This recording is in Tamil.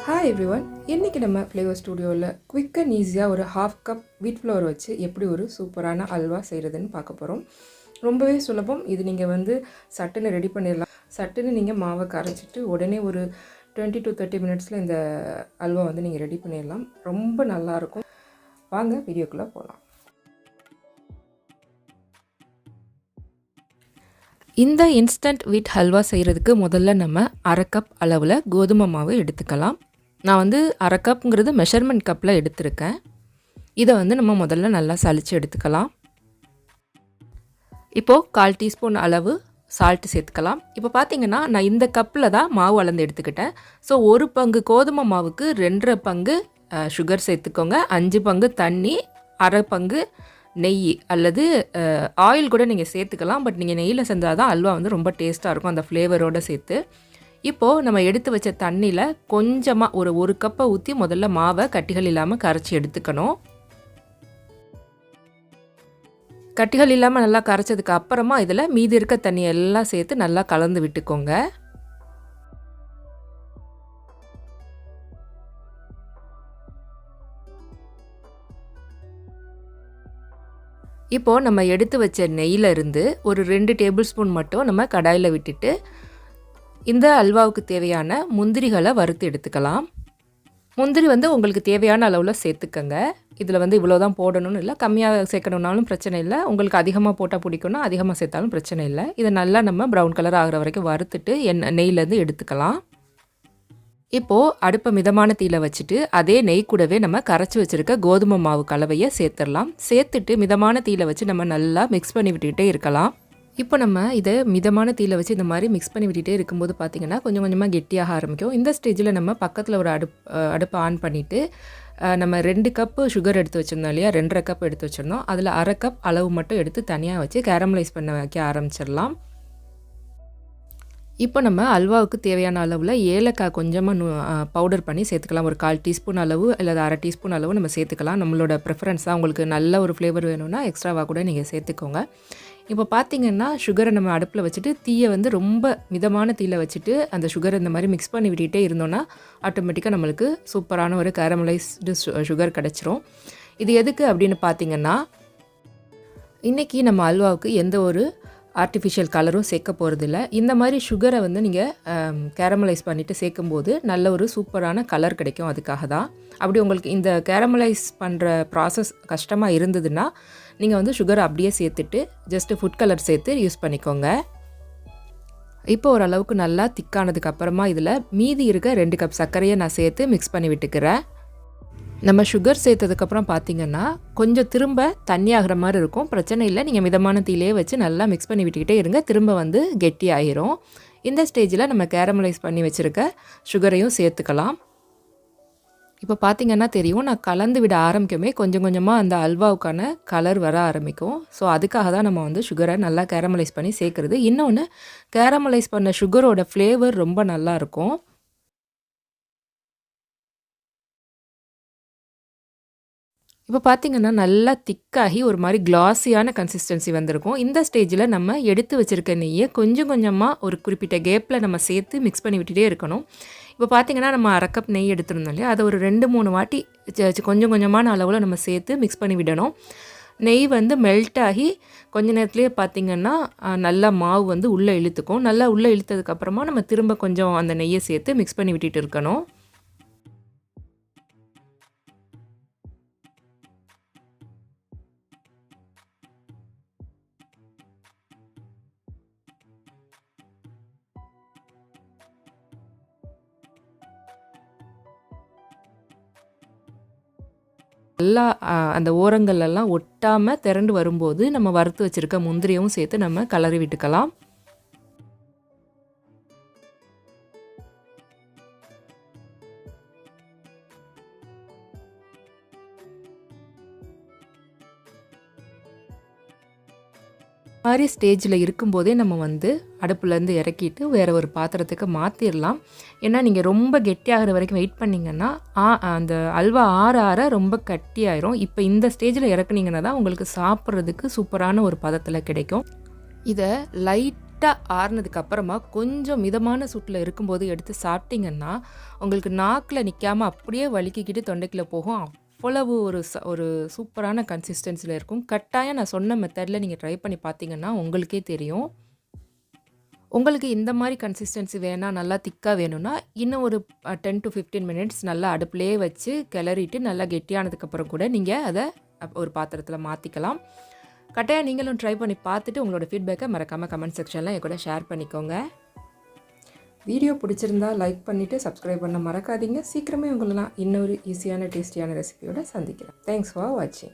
Hi everyone, இன்னைக்கு நம்ம Flavour ஸ்டுடியோவில் குவிக் அண்ட் ஈஸியாக ஒரு ½ கப் வீட் ஃப்ளவர் வச்சு எப்படி ஒரு சூப்பரான அல்வா செய்கிறதுன்னு பார்க்க போகிறோம். ரொம்பவே சுலபம். இது நீங்கள் சட்டுன்னு ரெடி பண்ணிடலாம். சட்டுன்னு நீங்கள் மாவை கரைச்சிட்டு உடனே ஒரு 20 to 30 மினிட்ஸில் இந்த அல்வா நீங்கள் ரெடி பண்ணிடலாம். ரொம்ப நல்லாயிருக்கும். வாங்க வீடியோக்குள்ளே போகலாம். இந்த இன்ஸ்டன்ட் வீட் ஹல்வா செய்கிறதுக்கு முதல்ல நம்ம அரை கப் அளவில் கோதுமை மாவு எடுத்துக்கலாம். நான் அரை கப்புங்கிறது மெஷர்மெண்ட் கப்பில் எடுத்திருக்கேன். இதை நம்ம முதல்ல நல்லா சலித்து எடுத்துக்கலாம். இப்போது 1/4 டீஸ்பூன் அளவு சால்ட்டு சேர்த்துக்கலாம். இப்போ பார்த்தீங்கன்னா நான் இந்த கப்பில் தான் மாவு அளந்து எடுத்துக்கிட்டேன். ஸோ 1 பங்கு கோதுமை மாவுக்கு 2.5 பங்கு சுகர் சேர்த்துக்கோங்க. 5 பங்கு தண்ணி, அரை பங்கு நெய் அல்லது ஆயில் கூட நீங்கள் சேர்த்துக்கலாம். பட் நீங்கள் நெய்யில் செஞ்சால் தான் அல்வா ரொம்ப டேஸ்ட்டாக இருக்கும் அந்த ஃப்ளேவரோடு சேர்த்து. இப்போது நம்ம எடுத்து வச்ச தண்ணியில் கொஞ்சமாக ஒரு கப்பை ஊற்றி முதல்ல மாவை கட்டிகள் இல்லாமல் கரைச்சி எடுத்துக்கணும். கட்டிகள் இல்லாமல் நல்லா கரைச்சதுக்கு அப்புறமா இதில் மீதி இருக்க தண்ணி எல்லாம் சேர்த்து நல்லா கலந்து விட்டுக்கோங்க. இப்போது நம்ம எடுத்து வச்ச நெய்யிலிருந்து ஒரு 2 டேபிள் ஸ்பூன் மட்டும் நம்ம கடாயில் விட்டுட்டு இந்த அல்வாவுக்கு தேவையான முந்திரிகளை வறுத்து எடுத்துக்கலாம். முந்திரி உங்களுக்கு தேவையான அளவில் சேர்த்துக்கங்க. இதில் இவ்வளோ தான் போடணும்னு இல்லை, கம்மியாக சேர்க்கணுன்னாலும் பிரச்சனை இல்லை. உங்களுக்கு அதிகமாக போட்டால் பிடிக்கும்னா அதிகமாக சேர்த்தாலும் பிரச்சனை இல்லை. இதை நல்லா நம்ம ப்ரௌன் கலர் ஆகிற வரைக்கும் வறுத்துட்டு நெய்யிலேருந்து எடுத்துக்கலாம். இப்போது அடுப்பை மிதமான தீயில வச்சுட்டு அதே நெய் கூடவே நம்ம கரைச்சி வச்சுருக்க கோதுமை மாவு கலவையை சேர்த்துடலாம். சேர்த்துட்டு மிதமான தீயில வச்சு நம்ம நல்லா மிக்ஸ் பண்ணி விட்டுக்கிட்டே இருக்கலாம். இப்போ நம்ம இதை மிதமான தீயில வச்சு இந்த மாதிரி மிக்ஸ் பண்ணி விட்டுகிட்டே இருக்கும்போது பார்த்திங்கன்னா கொஞ்சம் கொஞ்சமாக கெட்டியாக ஆரம்பிக்கும். இந்த ஸ்டேஜில் நம்ம பக்கத்தில் ஒரு அடுப்பை ஆன் பண்ணிவிட்டு நம்ம 2 கப்பு சுகர் எடுத்து வச்சுருந்தோம் இல்லையா, 2.5 கப் எடுத்து வச்சுருந்தோம். அதில் அரை கப் அளவு மட்டும் எடுத்து தனியாக வச்சு கேரமலைஸ் பண்ண வைக்க ஆரம்பிச்சிடலாம். இப்போ நம்ம அல்வாவுக்கு தேவையான அளவில் ஏலக்காய் கொஞ்சமாக பவுடர் பண்ணி சேர்த்துக்கலாம். ஒரு 1/4 டீஸ்பூன் அளவு அல்லது அரை டீஸ்பூன் அளவு நம்ம சேர்த்துக்கலாம். நம்மளோட ப்ரிஃபரன்ஸ் தான். உங்களுக்கு நல்ல ஒரு ஃப்ளேவர் வேணும்னா எக்ஸ்ட்ராவாக கூட நீங்கள் சேர்த்துக்கோங்க. இப்போ பார்த்திங்கன்னா சுகரை நம்ம அடுப்பில் வச்சுட்டு தீயை ரொம்ப மிதமான தீயில் வச்சுட்டு அந்த சுகரை இந்த மாதிரி மிக்ஸ் பண்ணி விட்டுகிட்டே இருந்தோன்னா ஆட்டோமேட்டிக்காக நம்மளுக்கு சூப்பரான ஒரு கேரமலைஸ்டு சுகர் கிடச்சிரும். இது எதுக்கு அப்படின்னு பார்த்திங்கன்னா, இன்றைக்கி நம்ம அல்வாவுக்கு எந்த ஒரு ஆர்டிஃபிஷியல் கலரும் சேர்க்க போகிறதில்ல. இந்த மாதிரி சுகரை நீங்கள் கேரமலைஸ் பண்ணிவிட்டு சேர்க்கும்போது நல்ல ஒரு சூப்பரான கலர் கிடைக்கும். அதுக்காக தான். அப்படி உங்களுக்கு இந்த கேரமலைஸ் பண்ணுற ப்ராசஸ் கஷ்டமாக இருந்ததுன்னா நீங்கள் சுகரை அப்படியே சேர்த்துட்டு ஜஸ்ட்டு ஃபுட் கலர் சேர்த்து யூஸ் பண்ணிக்கோங்க. இப்போ ஓரளவுக்கு நல்லா திக்கானதுக்கு அப்புறமா இதில் மீதி இருக்க 2 கப் சர்க்கரையை நான் சேர்த்து மிக்ஸ் பண்ணி விட்டுக்கிறேன். நம்ம சுகர் சேர்த்ததுக்கப்புறம் பார்த்திங்கன்னா கொஞ்சம் திரும்ப தண்ணி ஆகிற மாதிரி இருக்கும். பிரச்சனை இல்லை, நீங்கள் மிதமான தீயிலே வச்சு நல்லா மிக்ஸ் பண்ணி விட்டுக்கிட்டே இருங்க. திரும்ப கெட்டி ஆகிரும். இந்த ஸ்டேஜில் நம்ம கேரமலைஸ் பண்ணி வச்சுருக்க சுகரையும் சேர்த்துக்கலாம். இப்போ பார்த்திங்கன்னா தெரியும், நான் கலந்து விட ஆரம்பிக்குமே கொஞ்சம் கொஞ்சமாக அந்த அல்வாவுக்கான கலர் வர ஆரம்பிக்கும். ஸோ அதுக்காக தான் நம்ம சுகரை நல்லா கேரமலைஸ் பண்ணி சேர்க்குறது. இன்னொன்று, கேரமலைஸ் பண்ண சுகரோட ஃப்ளேவர் ரொம்ப நல்லாயிருக்கும். இப்போ பார்த்திங்கன்னா நல்லா திக்காகி ஒரு மாதிரி கிளாஸியான கன்சிஸ்டன்சி வந்திருக்கும். இந்த ஸ்டேஜில் நம்ம எடுத்து வச்சுருக்க நெய்யை கொஞ்சம் கொஞ்சமாக ஒரு குறிப்பிட்ட கேப்பில் நம்ம சேர்த்து மிக்ஸ் பண்ணி விட்டுட்டே இருக்கணும். இப்போ பார்த்திங்கன்னா நம்ம அரை கப் நெய் எடுத்துருந்தோம் இல்லையா, அதை ஒரு 2-3 வாட்டி கொஞ்சம் கொஞ்சமான அளவில் நம்ம சேர்த்து மிக்ஸ் பண்ணி விடணும். நெய் மெல்ட் ஆகி கொஞ்ச நேரத்துலேயே பார்த்திங்கன்னா நல்லா மாவு உள்ளே இழுத்துக்கும். நல்லா உள்ளே இழுத்ததுக்கப்புறமா நம்ம திரும்ப கொஞ்சம் அந்த நெய்யை சேர்த்து மிக்ஸ் பண்ணி விட்டுட்டு இருக்கணும். நல்லா அந்த ஓரங்கள்லாம் ஒட்டாமல் திரண்டு வரும்போது நம்ம வறுத்து வச்சுருக்க முந்திரியவும் சேர்த்து நம்ம கலரி விட்டுக்கலாம். மாதிரி ஸ்டேஜில் இருக்கும்போதே நம்ம அடுப்புலேருந்து இறக்கிட்டு வேறு ஒரு பாத்திரத்துக்கு மாற்றிடலாம். ஏன்னா நீங்கள் ரொம்ப கெட்டியாகிற வரைக்கும் வெயிட் பண்ணிங்கன்னா அந்த அல்வா ஆற ரொம்ப கட்டியாயிரும். இப்போ இந்த ஸ்டேஜில் இறக்குனீங்கன்னா தான் உங்களுக்கு சாப்பிட்றதுக்கு சூப்பரான ஒரு பதத்தில் கிடைக்கும். இதை லைட் லைட்டாக ஆறுனதுக்கப்புறமா கொஞ்சம் மிதமான சூட்டில் இருக்கும்போது எடுத்து சாப்பிட்டிங்கன்னா உங்களுக்கு நாக்கில் நிற்காமல் அப்படியே வலிக்கிக்கிட்டு தொண்டைக்குள்ளே போகும். அவ்வளவு ஒரு சூப்பரான கன்சிஸ்டன்சியில் இருக்கும். கட்டாயம் நான் சொன்ன மெத்தடில் நீங்கள் ட்ரை பண்ணி பார்த்தீங்கன்னா உங்களுக்கே தெரியும். உங்களுக்கு இந்த மாதிரி கன்சிஸ்டன்சி வேணாம், நல்லா திக்காக வேணும்னா இன்னும் ஒரு 10 to 15 மினிட்ஸ் நல்லா அடுப்புலேயே வச்சு கிளறிட்டு நல்லா கெட்டியானதுக்கப்புறம் கூட நீங்கள் அதை ஒரு பாத்திரத்தில் மாற்றிக்கலாம். கட்டாயம் நீங்களும் ட்ரை பண்ணி பார்த்துட்டு உங்களோட ஃபீட்பேக்கை மறக்காமல் கமெண்ட் செக்ஷனில் என் கூட ஷேர் பண்ணிக்கோங்க. வீடியோ பிடிச்சிருந்தா லைக் பண்ணிவிட்டு சப்ஸ்கிரைப் பண்ண மறக்காதீங்க. சீக்கிரமே உங்களெல்லாம் இன்னொரு ஈஸியான டேஸ்டியான ரெசிபியோட சந்திக்கிறேன். தேங்க்ஸ் ஃபார் வாட்சிங்.